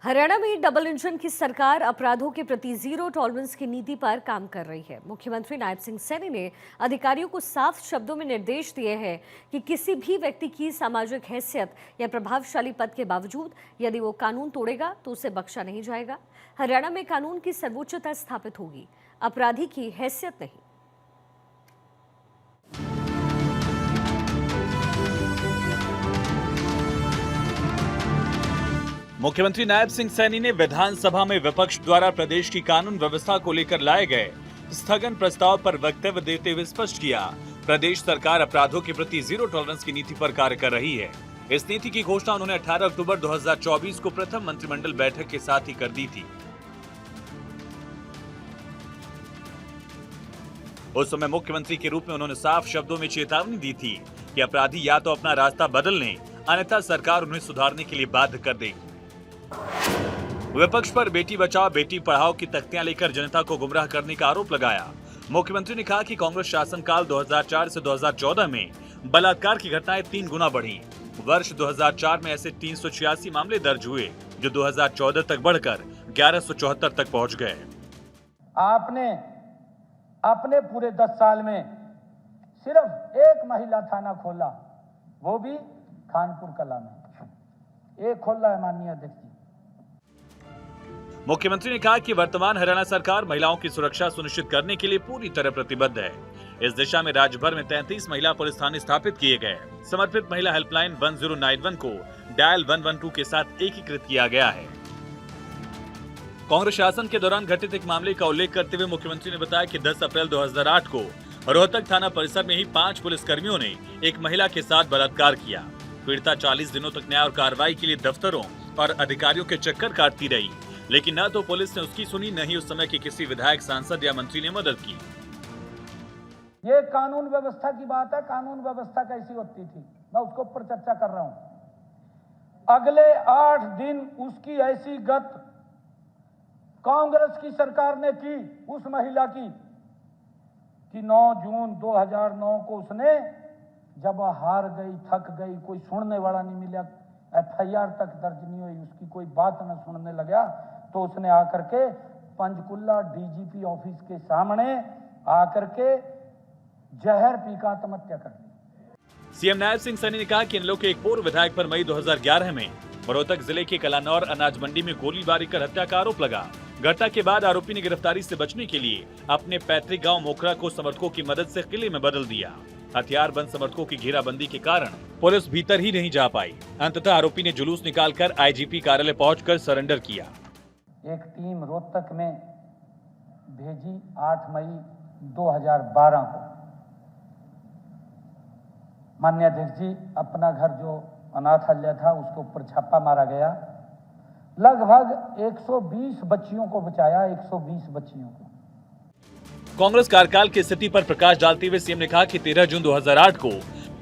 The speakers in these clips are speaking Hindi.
हरियाणा में डबल इंजन की सरकार अपराधों के प्रति जीरो टॉलरेंस की नीति पर काम कर रही है। मुख्यमंत्री नायब सिंह सैनी ने अधिकारियों को साफ शब्दों में निर्देश दिए हैं कि किसी भी व्यक्ति की सामाजिक हैसियत या प्रभावशाली पद के बावजूद यदि वो कानून तोड़ेगा तो उसे बख्शा नहीं जाएगा। हरियाणा में कानून की सर्वोच्चता स्थापित होगी, अपराधी की हैसियत नहीं। मुख्यमंत्री नायब सिंह सैनी ने विधानसभा में विपक्ष द्वारा प्रदेश की कानून व्यवस्था को लेकर लाए गए स्थगन प्रस्ताव पर वक्तव्य देते हुए स्पष्ट किया, प्रदेश सरकार अपराधों के प्रति जीरो टॉलरेंस की नीति पर कार्य कर रही है। इस नीति की घोषणा उन्होंने 18 अक्टूबर 2024 को प्रथम मंत्रिमंडल बैठक के साथ ही कर दी थी। उस समय मुख्यमंत्री के रूप में उन्होंने साफ शब्दों में चेतावनी दी थी कि अपराधी या तो अपना रास्ता बदल लें, अन्यथा सरकार उन्हें सुधारने के लिए बाध्य कर देगी। विपक्ष पर बेटी बचाओ बेटी पढ़ाओ की तख्तियां लेकर जनता को गुमराह करने का आरोप लगाया। मुख्यमंत्री ने कहा कि कांग्रेस शासनकाल 2004 से 2014 में बलात्कार की घटनाएं 3 गुना बढ़ी। वर्ष 2004 में ऐसे 386 मामले दर्ज हुए, जो 2014 तक बढ़कर 1174 तक पहुंच गए। आपने अपने पूरे 10 साल में सिर्फ एक महिला थाना खोला, वो भी खानपुर कला में एक खोला है। माननीय अध्यक्ष जी, मुख्यमंत्री ने कहा कि वर्तमान हरियाणा सरकार महिलाओं की सुरक्षा सुनिश्चित करने के लिए पूरी तरह प्रतिबद्ध है। इस दिशा में राज्य भर में 33 महिला पुलिस थाने स्थापित किए गए। समर्पित महिला हेल्पलाइन 1091 को डायल 112 के साथ एकीकृत किया गया है। कांग्रेस शासन के दौरान घटित एक मामले का उल्लेख करते हुए मुख्यमंत्री ने बताया कि 10 अप्रैल 2008 को रोहतक थाना परिसर में ही 5 पुलिसकर्मियों ने एक महिला के साथ बलात्कार किया। पीड़िता 40 दिनों तक न्याय और कार्रवाई के लिए दफ्तरों और अधिकारियों के चक्कर काटती रही, लेकिन न तो पुलिस ने उसकी सुनी, न ही उस समय के किसी विधायक, सांसद या मंत्री ने मदद की। ये कानून व्यवस्था की बात है। कानून व्यवस्था कैसी होती थी, मैं उसके ऊपर चर्चा कर रहा हूं। अगले 8 दिन उसकी ऐसी गत कांग्रेस की सरकार ने की उस महिला की कि 9 जून 2009 को उसने, जब हार गई, थक गई, कोई सुनने वाला नहीं मिला, FIR तक दर्ज नहीं हुई, उसकी कोई बात न सुनने लगा, तो उसने आकर के पंचकुला DGP ऑफिस के सामने आकर के जहर पीकर आत्महत्या कर ली। सीएम नायब सिंह सैनी ने कहा कि इन लोग के एक पूर्व विधायक पर मई 2011 में रोहतक जिले के कलानौर अनाज मंडी में गोलीबारी कर हत्या का आरोप लगा। घटना के बाद आरोपी ने गिरफ्तारी से बचने के लिए अपने पैतृक गांव मोखरा को समर्थकों की मदद से किले में बदल दिया। हथियारबंद समर्थकों की घेराबंदी के कारण पुलिस भीतर ही नहीं जा पाई। अंततः आरोपी ने जुलूस निकालकर IGP कार्यालय पहुंचकर सरेंडर किया। एक टीम रोहतक में भेजी 8 मई 2012 को। माननीय अध्यक्ष जी, अपना घर जो अनाथालय था उसके ऊपर छापा मारा गया। लगभग 120 बच्चियों को बचाया, 120 बच्चियों को। कांग्रेस कार्यकाल की स्थिति पर प्रकाश डालते हुए सीएम ने कहा कि 13 जून 2008 को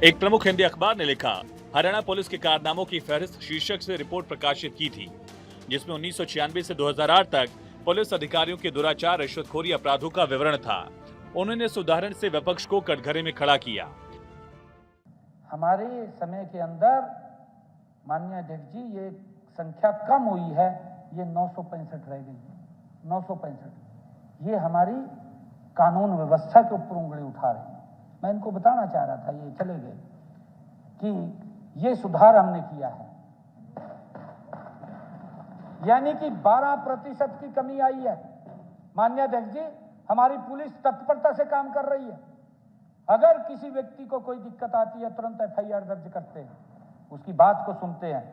एक प्रमुख हिंदी अखबार ने लिखा, हरियाणा पुलिस के कारनामों की फहरिस्त शीर्षक से रिपोर्ट प्रकाशित की थी, जिसमें 1996 से 2008 तक पुलिस अधिकारियों के दुराचार, रिश्वतखोरी, अपराधों का विवरण था। उन्होंने इस उदाहरण से विपक्ष को कटघरे में खड़ा किया। हमारे समय के अंदर माननीय अध्यक्ष जी, ये संख्या कम हुई है, ये 965 रह गई। 965 ये हमारी कानून व्यवस्था के ऊपर उंगली उठा रहे हैं। मैं इनको बताना चाह रहा था, ये चले गए, कि ये सुधार हमने किया है। यानी कि 12% की कमी आई है। माननीय अध्यक्ष जी, हमारी पुलिस तत्परता से काम कर रही है। अगर किसी व्यक्ति को कोई दिक्कत आती है, तुरंत FIR दर्ज करते हैं, उसकी बात को सुनते हैं।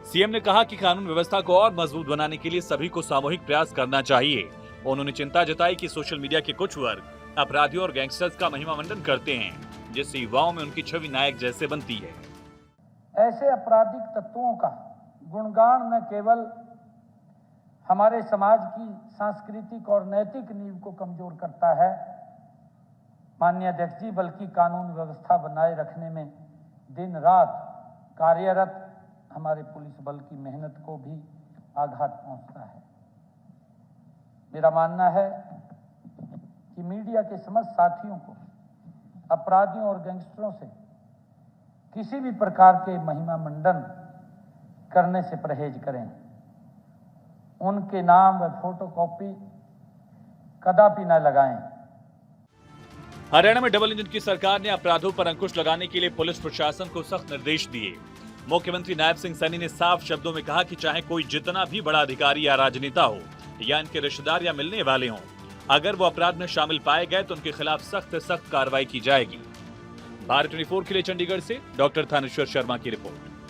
सीएम ने कहा कि कानून व्यवस्था को और मजबूत बनाने के लिए सभी को सामूहिक प्रयास करना चाहिए। उन्होंने चिंता जताई कि सोशल मीडिया के कुछ वर्ग अपराधियों और गैंगस्टर्स का महिमा मंडन करते हैं, जिससे युवाओं में उनकी छवि नायक जैसे बनती है। ऐसे आपराधिक तत्वों का गुणगान न केवल हमारे समाज की सांस्कृतिक और नैतिक नींव को कमजोर करता है माननीय अध्यक्ष जी, बल्कि कानून व्यवस्था बनाए रखने में दिन रात कार्यरत हमारे पुलिस बल की मेहनत को भी आघात पहुंचता है। मेरा मानना है कि मीडिया के समस्त साथियों को अपराधियों और गैंगस्टरों से किसी भी प्रकार के महिमा मंडन करने से परहेज करें। उनके नाम व फोटोकॉपी कदापि न लगाएं। हरियाणा में डबल इंजन की सरकार ने अपराधों पर अंकुश लगाने के लिए पुलिस प्रशासन को सख्त निर्देश दिए। मुख्यमंत्री नायब सिंह सैनी ने साफ शब्दों में कहा कि चाहे कोई जितना भी बड़ा अधिकारी या राजनेता हो या इनके रिश्तेदार या मिलने वाले हों, अगर वो अपराध में शामिल पाए गए तो उनके खिलाफ सख्त से सख्त कार्रवाई की जाएगी। भारत 24 के लिए चंडीगढ़ से डॉक्टर थानेश्वर शर्मा की रिपोर्ट।